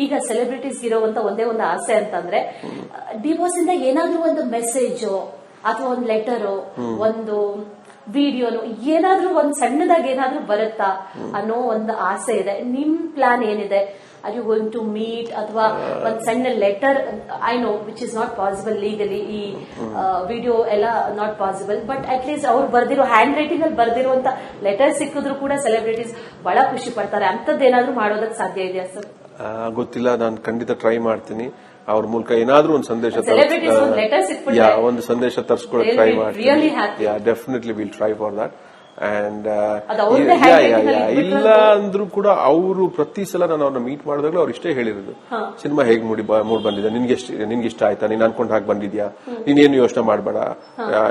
ಈಗ ಸೆಲೆಬ್ರಿಟೀಸ್ ಇರೋವಂತ ಒಂದೇ ಒಂದು ಆಸೆ ಅಂತಂದ್ರೆ ಡಿವೋರ್ಸ್ ಇಂದ ಏನಾದ್ರೂ ಒಂದು ಮೆಸೇಜ್ ಅಥವಾ ಒಂದು ಲೆಟರು ಒಂದು ವಿಡಿಯೋನು ಏನಾದ್ರೂ ಒಂದ್ ಸಣ್ಣದಾಗಿ ಏನಾದ್ರೂ ಬರುತ್ತಾ ಅನ್ನೋ ಒಂದು ಆಸೆ ಇದೆ. ನಿಮ್ ಪ್ಲಾನ್ ಏನಿದೆ? Are you going to meet ಅಥವಾ ಒಂದ್ ಸಣ್ಣ letter? I know which is not possible legally, ಈ ವಿಡಿಯೋ ಎಲ್ಲ not possible, but at least ಅವ್ರು ಬರ್ದಿರೋ ಹ್ಯಾಂಡ್ ರೈಟಿಂಗ್ ಅಲ್ಲಿ ಬರ್ದಿರುವಂತ ಲೆಟರ್ ಸಿಕ್ಕಿದ್ರು ಕೂಡ ಸೆಲೆಬ್ರಿಟೀಸ್ ಬಹಳ ಖುಷಿ ಪಡ್ತಾರೆ. ಅಂತದ್ದೇನಾದ್ರೂ ಮಾಡೋದಕ್ಕೆ ಸಾಧ್ಯ ಇದೆಯಾ ಸರ್? ಗೊತ್ತಿಲ್ಲ, ನಾನು ಖಂಡಿತ ಟ್ರೈ ಮಾಡ್ತೀನಿ. ಅವ್ರ ಮೂಲಕ ಏನಾದ್ರೂ ಒಂದು ಸಂದೇಶ ಒಂದು ಸಂದೇಶ ತರಿಸ್ಕೊಳ್ಳೋಕೆ ಟ್ರೈ ಮಾಡ್ತೀನಿ. Definitely will try for that. And ಇಲ್ಲ ಅಂದ್ರೂ ಕೂಡ ಅವರು ಪ್ರತಿ ಸಲ ನಾನು ಅವ್ರನ್ನ ಮೀಟ್ ಮಾಡಿದಾಗಲೂ ಅವ್ರು ಇಷ್ಟೇ ಹೇಳಿರೋದು, ಸಿನಿಮಾ ಹೇಗ್ ಮೂಡ್ ಬಂದಿದೆ, ನಿನ್ಗೆ ಇಷ್ಟ ಆಯ್ತಾ, ನೀನ್ ಅನ್ಕೊಂಡ್ ಹಾಗೆ ಬಂದಿದ್ಯಾ, ನೀನೇನು ಯೋಚನೆ ಮಾಡಬೇಡ,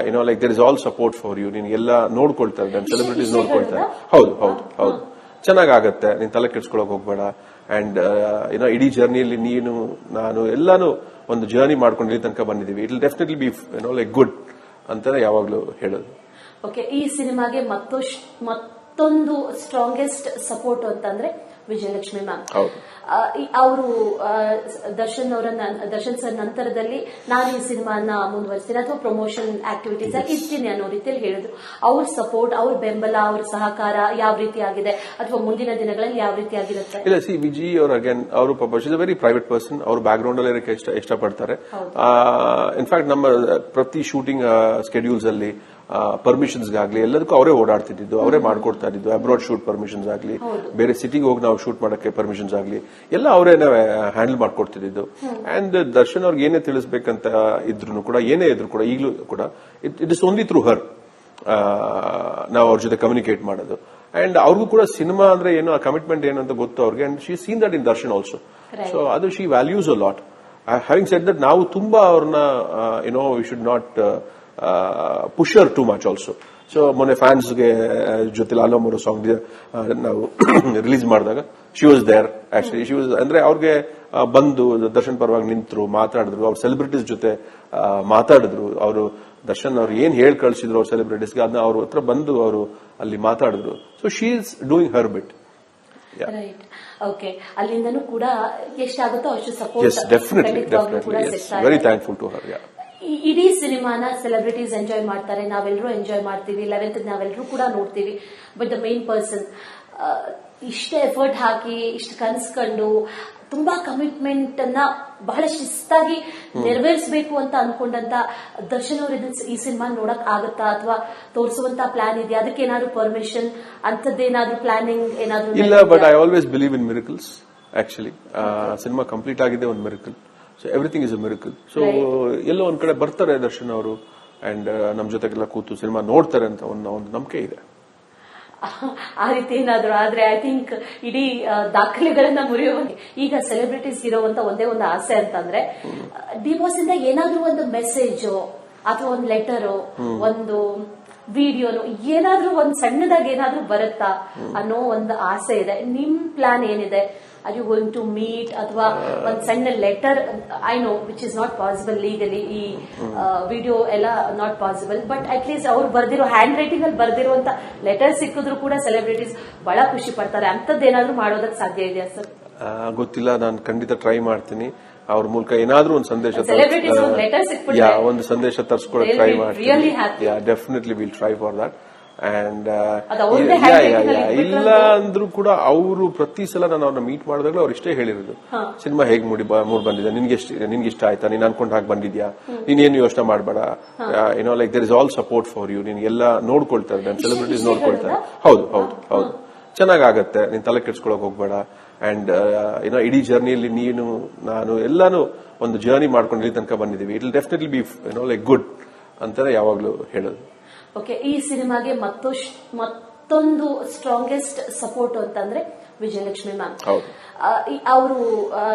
ಏನೋ like there is all support for you, ನಿನ್ಗೆಲ್ಲ ನೋಡ್ಕೊಳ್ತಾರೆ, ನನ್ನ ಸೆಲೆಬ್ರಿಟೀಸ್ ನೋಡ್ಕೊಳ್ತಾರೆ. ಹೌದು ಹೌದು ಹೌದು, ಚೆನ್ನಾಗತ್ತೆ, ನೀನ್ ತಲೆ ಕೆಡ್ಸ್ಕೊಳಕ್ ಹೋಗ್ಬೇಡ. ಅಂಡ್ ಏನೋ ಇಡೀ ಜರ್ನಿಯಲ್ಲಿ ನೀನು ನಾನು ಎಲ್ಲಾನು ಒಂದು ಜರ್ನಿ ಮಾಡ್ಕೊಂಡು ಇಲ್ಲಿ ತನಕ ಬಂದಿದೀವಿ. ಇಟ್ ವಿಲ್ ಡೆಫಿನೆಟ್ಲಿ ಬಿ ಏನೋ ಲೈಕ್ ಗುಡ್ ಅಂತಾನೆ ಯಾವಾಗ್ಲೂ ಹೇಳೋದು. ಓಕೆ, ಈ ಸಿನಿಮಾಗೆ ಮತ್ತೊಂದು ಸ್ಟ್ರಾಂಗೆಸ್ಟ್ ಸಪೋರ್ಟ್ ಅಂತಂದ್ರೆ ವಿಜಯಲಕ್ಷ್ಮಿ ಮ್ಯಾಮ್. ಅವರು ದರ್ಶನ್ ಸರ್ ನಂತರದಲ್ಲಿ ನಾನು ಈ ಸಿನಿಮಾನ ಮುಂದುವರಿಸ್ತೀನಿ ಅಥವಾ ಪ್ರಮೋಷನ್ ಆಕ್ಟಿವಿಟೀಸ್ ಅಲ್ಲಿ ಇರ್ತೀನಿ ಅನ್ನೋ ರೀತಿಯಲ್ಲಿ ಹೇಳಿದ್ರು. ಅವ್ರ ಸಪೋರ್ಟ್, ಅವ್ರ ಬೆಂಬಲ, ಅವ್ರ ಸಹಕಾರ ಯಾವ ರೀತಿ ಆಗಿದೆ ಅಥವಾ ಮುಂದಿನ ದಿನಗಳಲ್ಲಿ ಯಾವ ರೀತಿ ಆಗಿರುತ್ತೆ? ಇಲ್ಲ, ಸಿ ವಿಜಯ್ ಅವರು ಅಗೇನ್ ಅವರು ಪಾಪ is a very private person. ಅವ್ರ ಬ್ಯಾಕ್ ಗ್ರೌಂಡ್ ಅಲ್ಲಿ ಇರಕ್ಕೆ ಇಷ್ಟಪಡ್ತಾರೆ. ಇನ್ಫ್ಯಾಕ್ಟ್ ನಮ್ಮ ಪ್ರತಿ ಶೂಟಿಂಗ್ ಸ್ಕೆಡ್ಯೂಲ್ಸ್ ಅಲ್ಲಿ ಪರ್ಮಿಷನ್ಸ್ ಆಗ್ಲಿ ಎಲ್ಲದಕ್ಕೂ ಅವರೇ ಓಡಾಡ್ತಿದ್ದು, ಅವರೇ ಮಾಡ್ಕೊಡ್ತಾ ಇದ್ದು. ಅಬ್ರಾಡ್ ಶೂಟ್ ಪರ್ಮಿಷನ್ಸ್ ಆಗ್ಲಿ, ಬೇರೆ ಸಿಟಿಗೆ ಹೋಗಿ ನಾವು ಶೂಟ್ ಮಾಡಕ್ಕೆ ಪರ್ಮಿಷನ್ಸ್ ಆಗ್ಲಿ ಎಲ್ಲ ಅವರೇನೆ ಹ್ಯಾಂಡಲ್ ಮಾಡ್ಕೊಡ್ತಿದ್ದು. ಅಂಡ್ ದರ್ಶನ್ ಅವ್ರಿಗೆ ಏನೇ ತಿಳಿಸ್ಬೇಕಂತ ಇದ್ರು ಕೂಡ, ಏನೇ ಇದ್ರು ಕೂಡ, ಈಗಲೂ ಕೂಡ ಇಟ್ ಇಸ್ ಓನ್ಲಿ ಥ್ರೂ ಹರ್ ನಾವು ಅವ್ರ ಜೊತೆ ಕಮ್ಯುನಿಕೇಟ್ ಮಾಡೋದು. ಅಂಡ್ ಅವ್ರಿಗೂ ಕೂಡ ಸಿನಿಮಾ ಅಂದ್ರೆ ಏನು, ಆ ಕಮಿಟ್ಮೆಂಟ್ ಏನು ಅಂತ ಗೊತ್ತು ಅವ್ರಿಗೆ. And she seen that in Darshan also. So ಅದು she values a lot. Having said that ನಾವು ತುಂಬಾ ಅವ್ರನ್ನ you know we should not push her too much also. ಸೊ ಮೊನ್ನೆ ಫ್ಯಾನ್ಸ್ಗೆ ಜೊತೆ ಅಲೋಮೋರೋ ಸಾಂಗ್ ನಾವು ರಿಲೀಸ್ ಮಾಡಿದಾಗ she was there. Actually she was ಅಂದ್ರೆ ಅವ್ರಿಗೆ ಬಂದು ದರ್ಶನ್ ಪರವಾಗಿ ನಿಂತರು, ಮಾತಾಡಿದ್ರು, ಅವ್ರ ಸೆಲೆಬ್ರಿಟೀಸ್ ಜೊತೆ ಮಾತಾಡಿದ್ರು. ಅವರು ದರ್ಶನ್ ಅವ್ರು ಏನ್ ಹೇಳಿ ಕಳಿಸಿದ್ರು ಅವ್ರ ಸೆಲೆಬ್ರಿಟೀಸ್ಗೆ, ಅದನ್ನ ಅವ್ರ ಹತ್ರ ಬಂದು ಅವರು ಅಲ್ಲಿ ಮಾತಾಡಿದ್ರು. So she is doing her bit. Right, okay. ಅಲ್ಲಿಂದನೂ ಕೂಡ ಎಷ್ಟಾಗುತ್ತೋ ಅಷ್ಟು support definitely very thankful to her. ಇಡೀ ಸಿನಿಮಾನ ಸೆಲೆಬ್ರಿಟೀಸ್ ಎಂಜಾಯ್ ಮಾಡ್ತಾರೆ, ನಾವೆಲ್ಲರೂ ಎಂಜಾಯ್ ಮಾಡ್ತೀವಿ, 11th ನಾವೆಲ್ಲರೂ ಕೂಡ ನೋಡ್ತೀವಿ. ಬಟ್ ದ ಮೇನ್ ಪರ್ಸನ್ ಇಷ್ಟೇ ಎಫರ್ಟ್ ಹಾಕಿ, ಇಷ್ಟು ಕನ್ಸ್ಕೊಂಡು, ತುಂಬಾ ಕಮಿಟ್ಮೆಂಟ್ ಅನ್ನ ಬಹಳ ಶಿಸ್ತಾಗಿ ನೆರವೇರಿಸಬೇಕು ಅಂತ ಅನ್ಕೊಂಡಂತ ದರ್ಶನ್ ಅವರು ಈ ಸಿನಿಮಾ ನೋಡಕ್ ಆಗತ್ತಾ ಅಥವಾ ತೋರಿಸುವಂತ ಪ್ಲಾನ್ ಇದೆಯಾ? ಅದಕ್ಕೆ ಏನಾದ್ರು ಪರ್ಮಿಷನ್ ಅಂತದ್ದೇನಾದ್ರೂ ಪ್ಲಾನಿಂಗ್ ಏನಾದ್ರು? ಇಲ್ಲ, but I always believe in miracles. Actually cinema complete ಆಗಿದೆ ಒಂದು miracle. So everything is a miracle. So ಎಲ್ಲೋ ಒಂದ್ ಕಡೆ ಬರ್ತಾರೆ ದರ್ಶನ್ ಅವರು ಅಂಡ್ ನಮ್ ಜೊತೆಗೆಲ್ಲ ಕೂತು ಸಿನಿಮಾ ನೋಡ್ತಾರೆ ಅಂತ ಒಂದು ನಂಬಿಕೆ ಇದೆ. ಆ ರೀತಿ ಏನಾದ್ರು ಆದ್ರೆ ಐ ಥಿಂಕ್ ಇಡೀ ದಾಖಲೆಗಳನ್ನ ಮುರಿಯುವ. ಈಗ ಸೆಲೆಬ್ರಿಟೀಸ್ ಇರೋವಂತ ಒಂದೇ ಒಂದು ಆಸೆ ಅಂತಂದ್ರೆ ಡಿವೋರ್ಸ್ ಇಂದ ಏನಾದ್ರೂ ಒಂದು ಮೆಸೇಜ್ ಅಥವಾ ಒಂದು ಲೆಟರು ಒಂದು ವಿಡಿಯೋನು ಏನಾದ್ರೂ ಒಂದ್ ಸಣ್ಣದಾಗಿ ಏನಾದ್ರೂ ಬರುತ್ತಾ ಅನ್ನೋ ಒಂದು ಆಸೆ ಇದೆ. ನಿಮ್ ಪ್ಲಾನ್ ಏನಿದೆ? Are you going to meet ಅಥವಾ ಒಂದ್ ಸಣ್ಣ letter? I know which is not possible legally, ಈ ವಿಡಿಯೋ ಎಲ್ಲ not possible, but at least ಅವ್ರು ಬರ್ದಿರೋ ಹ್ಯಾಂಡ್ ರೈಟಿಂಗ್ ಅಲ್ಲಿ ಬರ್ದಿರುವಂತ ಲೆಟರ್ ಸಿಕ್ಕಿದ್ರು ಕೂಡ ಸೆಲೆಬ್ರಿಟೀಸ್ ಬಹಳ ಖುಷಿ ಪಡ್ತಾರೆ. ಅಂತದ್ದೇನಾದ್ರೂ ಮಾಡೋದಕ್ಕೆ ಸಾಧ್ಯ ಇದೆಯಾ ಸರ್? ಗೊತ್ತಿಲ್ಲ, ನಾನು ಖಂಡಿತ ಟ್ರೈ ಮಾಡ್ತೀನಿ. ಅವ್ರ ಮೂಲಕ ಏನಾದ್ರೂ ಒಂದು ಸಂದೇಶ ಒಂದು ಸಂದೇಶ ತರಿಸ್ಕೊಳ್ಳೋಕೆ ಟ್ರೈ ಮಾಡ್ತೀನಿ. Definitely will try for that. And ಇಲ್ಲ ಅಂದ್ರೂ ಕೂಡ ಅವರು ಪ್ರತಿ ಸಲ ನಾನು ಅವ್ರನ್ನ ಮೀಟ್ ಮಾಡಿದಾಗಲೂ ಅವ್ರು ಇಷ್ಟೇ ಹೇಳಿರೋದು, ಸಿನಿಮಾ ಹೇಗ್ ಮೂಡ್ ಬಂದಿದೆ, ನಿನ್ಗೆ ಇಷ್ಟ ಆಯ್ತಾ, ನೀನ್ ಅನ್ಕೊಂಡ್ ಹಾಗೆ ಬಂದಿದ್ಯಾ, ನೀನೇನು ಯೋಚನೆ ಮಾಡಬೇಡ, ಏನೋ like there is all support for you, ನಿನ್ಗೆಲ್ಲ ನೋಡ್ಕೊಳ್ತಾರೆ, ನನ್ನ ಸೆಲೆಬ್ರಿಟೀಸ್ ನೋಡ್ಕೊಳ್ತಾರೆ. ಹೌದು ಹೌದು ಹೌದು, ಚೆನ್ನಾಗತ್ತೆ, ನೀನ್ ತಲೆ ಕೆಡ್ಸ್ಕೊಳಕ್ ಹೋಗ್ಬೇಡ. ಅಂಡ್ ಏನೋ ಇಡೀ ಜರ್ನಿಯಲ್ಲಿ ನೀನು ನಾನು ಎಲ್ಲಾನು ಒಂದು ಜರ್ನಿ ಮಾಡ್ಕೊಂಡು ಇಲ್ಲಿ ತನಕ ಬಂದಿದೀವಿ. ಇಟ್ ವಿಲ್ ಡೆಫಿನೆಟ್ಲಿ ಬಿ ಏನೋ ಲೈಕ್ ಗುಡ್ ಅಂತಾನೆ ಯಾವಾಗ್ಲೂ ಹೇಳೋದು. ಓಕೆ, ಈ ಸಿನಿಮಾಗೆ ಮತ್ತೊಂದು ಸ್ಟ್ರಾಂಗೆಸ್ಟ್ ಸಪೋರ್ಟ್ ಅಂತಂದ್ರೆ ವಿಜಯಲಕ್ಷ್ಮಿ ಮ್ಯಾಮ್. ಅವರು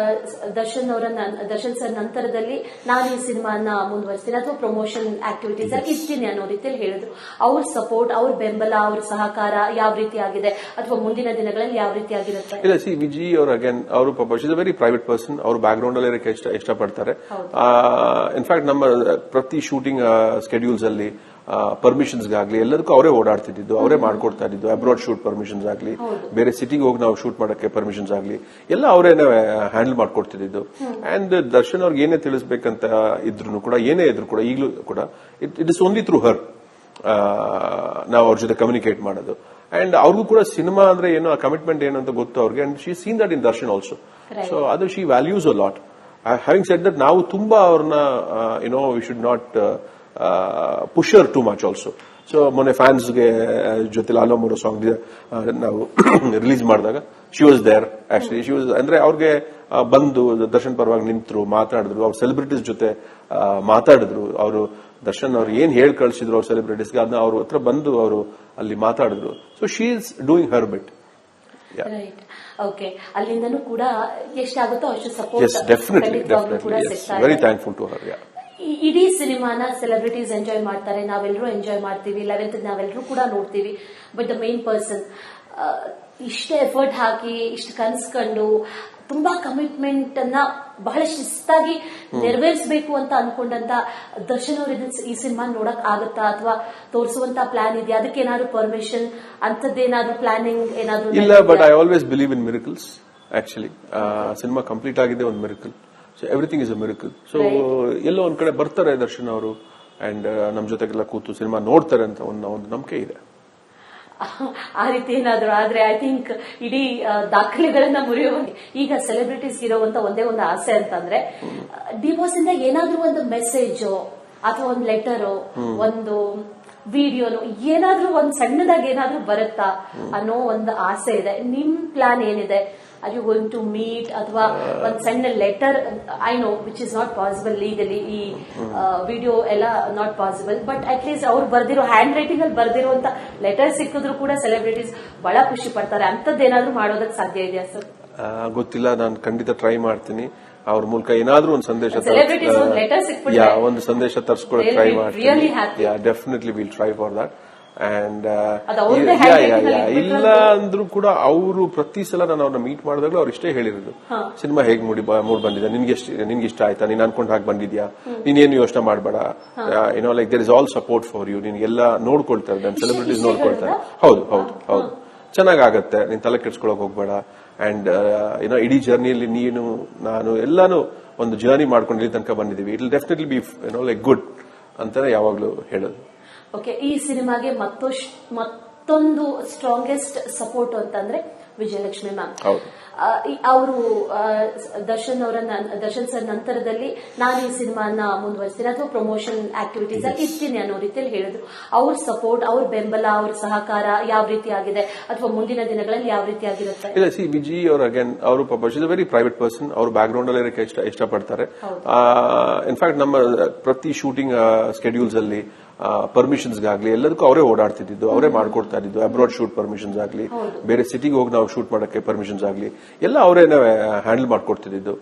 ದರ್ಶನ್ ಸರ್ ನಂತರದಲ್ಲಿ ನಾನು ಈ ಸಿನಿಮಾನ ಮುಂದುವರಿಸ್ತೀನಿ ಅಥವಾ ಪ್ರಮೋಷನ್ ಆಕ್ಟಿವಿಟೀಸ್ ಅಲ್ಲಿ ಇರ್ತೀನಿ ಅನ್ನೋ ರೀತಿಯಲ್ಲಿ ಹೇಳಿದ್ರು. ಅವ್ರ ಸಪೋರ್ಟ್, ಅವ್ರ ಬೆಂಬಲ, ಅವ್ರ ಸಹಕಾರ ಯಾವ ರೀತಿ ಆಗಿದೆ ಅಥವಾ ಮುಂದಿನ ದಿನಗಳಲ್ಲಿ ಯಾವ ರೀತಿ ಆಗಿರುತ್ತೆ? ಇಲ್ಲ, ಸಿ ವಿಜಯ್ ಅವರು ಅಗೇನ್ ಅವರು ಪಾಪ is a very private person. ಅವ್ರ ಬ್ಯಾಕ್ ಗ್ರೌಂಡ್ ಅಲ್ಲಿ ಇರಕ್ಕೆ ಇಷ್ಟಪಡ್ತಾರೆ. ಇನ್ಫ್ಯಾಕ್ಟ್ ನಮ್ಮ ಪ್ರತಿ ಶೂಟಿಂಗ್ ಸ್ಕೆಡ್ಯೂಲ್ಸ್ ಅಲ್ಲಿ ಪರ್ಮಿಷನ್ಸ್ಗಾಗ್ಲಿ ಎಲ್ಲದಕ್ಕೂ ಅವರೇ ಓಡಾಡ್ತಿದ್ದು, ಅವರೇ ಮಾಡ್ಕೊಡ್ತಾ ಇದ್ದು. ಅಬ್ರಾಡ್ ಶೂಟ್ ಪರ್ಮಿಷನ್ಸ್ ಆಗಲಿ, ಬೇರೆ ಸಿಟಿಗೆ ಹೋಗಿ ನಾವು ಶೂಟ್ ಮಾಡಕ್ಕೆ ಪರ್ಮಿಷನ್ಸ್ ಆಗಲಿ ಎಲ್ಲ ಅವರೇನೆ ಹ್ಯಾಂಡಲ್ ಮಾಡ್ಕೊಡ್ತಿದ್ದು. ಅಂಡ್ ದರ್ಶನ್ ಅವ್ರಿಗೆ ಏನೇ ತಿಳಿಸ್ಬೇಕಂತ ಇದ್ರು ಕೂಡ, ಏನೇ ಇದ್ರು ಕೂಡ, ಈಗಲೂ ಕೂಡ ಇಟ್ ಇಸ್ ಓನ್ಲಿ ಥ್ರೂ ಹರ್ ನಾವು ಅವ್ರ ಜೊತೆ ಕಮ್ಯುನಿಕೇಟ್ ಮಾಡೋದು. ಅಂಡ್ ಅವ್ರಿಗೂ ಕೂಡ ಸಿನಿಮಾ ಅಂದ್ರೆ ಏನು, ಆ ಕಮಿಟ್ಮೆಂಟ್ ಏನು ಅಂತ ಗೊತ್ತು ಅವ್ರಿಗೆ. And she seen that in Darshan also. So ಅದು she values a lot. Having said that ನಾವು ತುಂಬಾ ಅವ್ರನ್ನ we should not push her too much also. So ಮೊನ್ನೆ ಫ್ಯಾನ್ಸ್ಗೆ ಜೊತೆ ಲಾಲೋ ಮೋರೋ ಸಾಂಗ್ ನಾವು ರಿಲೀಸ್ ಮಾಡಿದಾಗ she was there. Actually she was ಅಂದ್ರೆ ಅವ್ರಿಗೆ ಬಂದು ದರ್ಶನ್ ಪರವಾಗಿ ನಿಂತರು, ಮಾತಾಡಿದ್ರು, ಅವ್ರ ಸೆಲೆಬ್ರಿಟೀಸ್ ಜೊತೆ ಮಾತಾಡಿದ್ರು. ಅವರು ದರ್ಶನ್ ಅವ್ರು ಏನ್ ಹೇಳಿ ಕಳಿಸಿದ್ರು ಅವ್ರ ಸೆಲೆಬ್ರಿಟೀಸ್ಗೆ, ಅದನ್ನ ಅವ್ರ ಹತ್ರ ಬಂದು ಅವರು ಅಲ್ಲಿ ಮಾತಾಡಿದ್ರು. So she is doing her bit. Right. Okay, ಅಲ್ಲಿಂದನೂ ಕೂಡ ಎಷ್ಟಾಗುತ್ತೋ ಅಷ್ಟು support. Yes, definitely. Yes, very thankful to her. Yeah. ಇಡೀ ಸಿನಿಮಾನ ಸೆಲೆಬ್ರಿಟೀಸ್ ಎಂಜಾಯ್ ಮಾಡ್ತಾರೆ, ನಾವೆಲ್ಲರೂ ಎಂಜಾಯ್ ಮಾಡ್ತೀವಿ, 11th ನಾವೆಲ್ಲರೂ ಕೂಡ ನೋಡ್ತೀವಿ. ಬಟ್ ದ ಮೇನ್ ಪರ್ಸನ್ ಇಷ್ಟು ಎಫರ್ಟ್ ಹಾಕಿ, ಇಷ್ಟು ಕನ್ಸ್ಕೊಂಡು, ತುಂಬಾ ಕಮಿಟ್ಮೆಂಟ್ ಅನ್ನ ಬಹಳ ಶಿಸ್ತಾಗಿ ನೆರವೇರಿಸಬೇಕು ಅಂತ ಅನ್ಕೊಂಡಂತ ದರ್ಶನ್ ಅವರು ಈ ಸಿನಿಮಾ ನೋಡಕ್ ಆಗತ್ತಾ, ಅಥವಾ ತೋರಿಸುವಂತ ಪ್ಲಾನ್ ಇದೆಯಾ? ಅದಕ್ಕೆ ಏನಾದ್ರು ಪರ್ಮಿಷನ್ ಅಂತದ್ದೇನಾದ್ರು ಪ್ಲಾನಿಂಗ್ ಏನಾದ್ರು? ಇಲ್ಲ, but I always believe in miracles. Actually cinema complete ಆಗಿದೆ ಒಂದು miracle. So everything is a miracle. So ಎಲ್ಲೋ ಒಂದ್ ಕಡೆ ಬರ್ತಾರೆ ದರ್ಶನ್ ಅವರು, ಅಂಡ್ ನಮ್ ಜೊತೆಗೆಲ್ಲ ಕೂತು ಸಿನಿಮಾ ನೋಡ್ತಾರೆ ಅಂತ ಒಂದು ನಂಬಿಕೆ ಇದೆ. ಆ ರೀತಿ ಏನಾದ್ರು ಆದ್ರೆ ಐ ಥಿಂಕ್ ಇಡೀ ದಾಖಲೆಗಳನ್ನ ಮುರಿಯುವ. ಈಗ ಸೆಲೆಬ್ರಿಟೀಸ್ ಇರುವಂತ ಒಂದೇ ಒಂದು ಆಸೆ ಅಂತಂದ್ರೆ, ಡಿವೋರ್ಸ್ ಇಂದ ಏನಾದ್ರೂ ಒಂದು ಮೆಸೇಜ್ ಅಥವಾ ಒಂದು ಲೆಟರ್, ಒಂದು ವಿಡಿಯೋನು, ಏನಾದ್ರೂ ಒಂದ್ ಸಣ್ಣದಾಗಿ ಏನಾದ್ರೂ ಬರುತ್ತಾ ಅನ್ನೋ ಒಂದು ಆಸೆ ಇದೆ. ನಿಮ್ ಪ್ಲಾನ್ ಏನಿದೆ? Are you going to meet, ಅಥವಾ ಒಂದ್ ಸಣ್ಣ letter? I know which is not possible legally, ಈ ವಿಡಿಯೋ ಎಲ್ಲ not possible, but at least ಅವ್ರು ಬರ್ದಿರೋ ಹ್ಯಾಂಡ್ ರೈಟಿಂಗ್ ಅಲ್ಲಿ ಬರ್ದಿರುವಂತ ಲೆಟರ್ ಸಿಕ್ಕಿದ್ರು ಕೂಡ ಸೆಲೆಬ್ರಿಟೀಸ್ ಬಹಳ ಖುಷಿ ಪಡ್ತಾರೆ. ಅಂತದ್ದೇನಾದ್ರೂ ಮಾಡೋದಕ್ಕೆ ಸಾಧ್ಯ ಇದೆಯಾ ಸರ್? ಗೊತ್ತಿಲ್ಲ, ನಾನು ಖಂಡಿತ ಟ್ರೈ ಮಾಡ್ತೀನಿ. ಅವ್ರ ಮೂಲಕ ಏನಾದ್ರೂ ಒಂದು ಸಂದೇಶ, ಒಂದು ಸಂದೇಶ ತರಿಸ್ಕೊಳ್ಳೋಕೆ ಟ್ರೈ ಮಾಡ್ತೀನಿ. Definitely will try for that. And ಇಲ್ಲ ಅಂದ್ರೂ ಕೂಡ ಅವರು ಪ್ರತಿ ಸಲ ನಾನು ಅವ್ರನ್ನ ಮೀಟ್ ಮಾಡಿದಾಗಲೂ ಅವ್ರು ಇಷ್ಟೇ ಹೇಳಿರೋದು, ಸಿನಿಮಾ ಹೇಗ್ ಮೂಡ್ ಬಂದಿದೆ, ನಿನ್ಗೆ ಇಷ್ಟ ಆಯ್ತಾ, ನೀನ್ ಅನ್ಕೊಂಡ್ ಹಾಗೆ ಬಂದಿದ್ಯಾ, ನೀನೇನು ಯೋಚನೆ ಮಾಡಬೇಡ, like there is all support for you, ನಿನ್ಗೆಲ್ಲ ನೋಡ್ಕೊಳ್ತಾರೆ, ನನ್ನ ಸೆಲೆಬ್ರಿಟೀಸ್ ನೋಡ್ಕೊಳ್ತಾರೆ. ಹೌದು ಹೌದು ಹೌದು, ಚೆನ್ನಾಗತ್ತೆ, ನೀನ್ ತಲೆ ಕೆಡ್ಸ್ಕೊಳಕ್ ಹೋಗ್ಬೇಡ. ಅಂಡ್ ಇಡೀ ಜರ್ನಿಯಲ್ಲಿ ನೀನು ನಾನು ಎಲ್ಲಾನು ಒಂದು ಜರ್ನಿ ಮಾಡ್ಕೊಂಡು ಇಲ್ಲಿ ತನಕ ಬಂದಿದ್ದೀವಿ. It will definitely be like good ಅಂತಾನೆ ಯಾವಾಗ್ಲೂ ಹೇಳೋದು. ಓಕೆ, ಈ ಸಿನಿಮಾಗೆ ಮತ್ತೊಂದು ಸ್ಟ್ರಾಂಗೆಸ್ಟ್ ಸಪೋರ್ಟ್ ಅಂತಂದ್ರೆ ವಿಜಯಲಕ್ಷ್ಮಿ ಮ್ಯಾಮ್. ಅವರು ದರ್ಶನ್ ಸರ್ ನಂತರದಲ್ಲಿ ನಾನು ಈ ಸಿನಿಮಾನ ಮುಂದುವರಿಸ್ತೀನಿ ಅಥವಾ ಪ್ರಮೋಷನ್ ಆಕ್ಟಿವಿಟೀಸ್ ಅಲ್ಲಿ ಇರ್ತೀನಿ ಅನ್ನೋ ರೀತಿಯಲ್ಲಿ ಹೇಳಿದ್ರು. ಅವ್ರ ಸಪೋರ್ಟ್, ಅವ್ರ ಬೆಂಬಲ, ಅವ್ರ ಸಹಕಾರ ಯಾವ ರೀತಿ ಆಗಿದೆ, ಅಥವಾ ಮುಂದಿನ ದಿನಗಳಲ್ಲಿ ಯಾವ ರೀತಿ ಆಗಿರುತ್ತೆ? ಇಲ್ಲ, ಸಿ ವಿಜಿ ಅವರು ಅಗೇನ್ ಅವರು ಪಾಪ she is a very private person. ಅವ್ರ ಬ್ಯಾಕ್ ಗ್ರೌಂಡ್ ಅಲ್ಲಿ ಇರಕ್ಕೆ ಇಷ್ಟಪಡ್ತಾರೆ. ಇನ್ಫ್ಯಾಕ್ಟ್ ನಮ್ಮ ಪ್ರತಿ ಶೂಟಿಂಗ್ ಸ್ಕೆಡ್ಯೂಲ್ಸ್ ಅಲ್ಲಿ ಪರ್ಮಿಷನ್ಸ್ಗಾಗ್ಲಿ ಎಲ್ಲದಕ್ಕೂ ಅವರೇ ಓಡಾಡ್ತಿದ್ದು, ಅವರೇ ಮಾಡ್ಕೊಡ್ತಾ ಇದ್ದು. ಅಬ್ರಾಡ್ ಶೂಟ್ ಪರ್ಮಿಷನ್ಸ್ ಆಗಲಿ, ಬೇರೆ ಸಿಟಿಗೆ ಹೋಗಿ ನಾವು ಶೂಟ್ ಮಾಡಕ್ಕೆ ಪರ್ಮಿಷನ್ಸ್ ಆಗಲಿ ಎಲ್ಲ ಅವರೇನೆ ಹ್ಯಾಂಡಲ್ ಮಾಡ್ಕೊಡ್ತಿದ್ದು.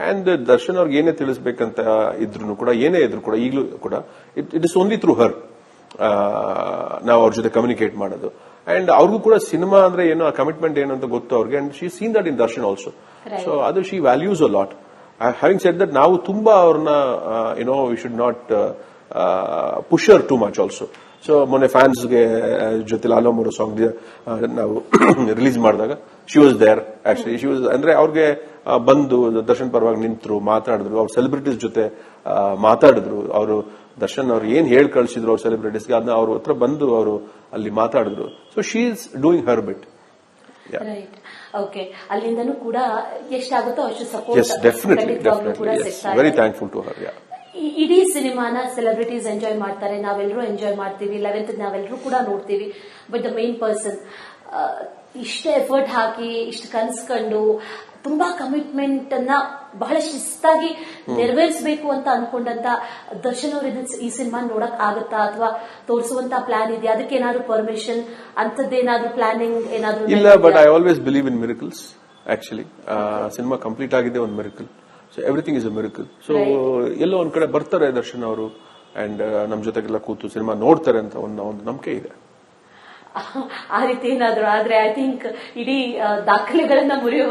ಅಂಡ್ ದರ್ಶನ್ ಅವ್ರಿಗೆ ಏನೇ ತಿಳಿಸ್ಬೇಕಂತ ಇದ್ರು ಕೂಡ, ಏನೇ ಇದ್ರು ಕೂಡ, ಈಗಲೂ ಕೂಡ ಇಟ್ ಇಸ್ ಓನ್ಲಿ ಥ್ರೂ ಹರ್ ನಾವು ಅವ್ರ ಜೊತೆ ಕಮ್ಯುನಿಕೇಟ್ ಮಾಡೋದು. ಅಂಡ್ ಅವ್ರಿಗೂ ಕೂಡ ಸಿನಿಮಾ ಅಂದ್ರೆ ಏನು, ಆ ಕಮಿಟ್ಮೆಂಟ್ ಏನು ಅಂತ ಗೊತ್ತು ಅವ್ರಿಗೆ. And she seen that in Darshan also. So ಅದು she values a lot. Having said that ನಾವು ತುಂಬಾ ಅವ್ರನ್ನ we should not push her too much also. So ಮೊನ್ನೆ ಫ್ಯಾನ್ಸ್ಗೆ ಜೊತೆ ಲಾಲೋ ಮೋರೋ ಸಾಂಗ್ ನಾವು ರಿಲೀಸ್ ಮಾಡಿದಾಗ she was there. Actually she was ಅಂದ್ರೆ ಅವ್ರಿಗೆ ಬಂದು ದರ್ಶನ್ ಪರವಾಗಿ ನಿಂತರು, ಮಾತಾಡಿದ್ರು, ಅವ್ರ ಸೆಲೆಬ್ರಿಟೀಸ್ ಜೊತೆ ಮಾತಾಡಿದ್ರು. ಅವರು ದರ್ಶನ್ ಅವ್ರು ಏನ್ ಹೇಳಿ ಕಳಿಸಿದ್ರು ಅವ್ರ ಸೆಲೆಬ್ರಿಟೀಸ್ಗೆ, ಅದನ್ನ ಅವ್ರ ಹತ್ರ ಬಂದು ಅವರು ಅಲ್ಲಿ ಮಾತಾಡಿದ್ರು. So she is doing her bit. Right. Okay, ಅಲ್ಲಿಂದನೂ ಕೂಡ ಎಷ್ಟಾಗುತ್ತೋ ಅಷ್ಟು support. Yes, definitely. Yes, very thankful to her. Yeah. ಇಡೀ ಸಿನಿಮಾನ ಸೆಲೆಬ್ರಿಟೀಸ್ ಎಂಜಾಯ್ ಮಾಡ್ತಾರೆ, ನಾವೆಲ್ಲರೂ ಎಂಜಾಯ್ ಮಾಡ್ತೀವಿ, 11th ನಾವೆಲ್ಲರೂ ಕೂಡ ನೋಡ್ತೀವಿ. ಬಟ್ ದ ಮೇನ್ ಪರ್ಸನ್ ಇಷ್ಟು ಎಫರ್ಟ್ ಹಾಕಿ, ಇಷ್ಟು ಕನ್ಸ್ಕೊಂಡು, ತುಂಬಾ ಕಮಿಟ್ಮೆಂಟ್ ಅನ್ನ ಬಹಳ ಶಿಸ್ತಾಗಿ ನೆರವೇರಿಸಬೇಕು ಅಂತ ಅನ್ಕೊಂಡಂತ ದರ್ಶನ್ ಅವರು ಈ ಸಿನಿಮಾ ನೋಡಕ್ ಆಗತ್ತಾ, ಅಥವಾ ತೋರಿಸುವಂತ ಪ್ಲಾನ್ ಇದೆಯಾ? ಅದಕ್ಕೆ ಏನಾದ್ರು ಪರ್ಮಿಷನ್ ಅಂತದ್ದೇನಾದ್ರು ಪ್ಲಾನಿಂಗ್ ಏನಾದ್ರು? ಇಲ್ಲ, but I always believe in miracles. Actually cinema complete ಆಗಿದೆ ಒಂದು miracle. So everything is a miracle. So ಎಲ್ಲೋ ಒಂದ್ ಕಡೆ ಬರ್ತಾರೆ ದರ್ಶನ್ ಅವರು, ಅಂಡ್ ನಮ್ ಜೊತೆಗೆಲ್ಲ ಕೂತು ಸಿನಿಮಾ ನೋಡ್ತಾರೆ ಅಂತ ಒಂದು ನಂಬಿಕೆ ಇದೆ. ಆ ರೀತಿ ಏನಾದ್ರು ಆದ್ರೆ ಐ ಥಿಂಕ್ ಇಡೀ ದಾಖಲೆಗಳನ್ನ ಮುರಿಯುವ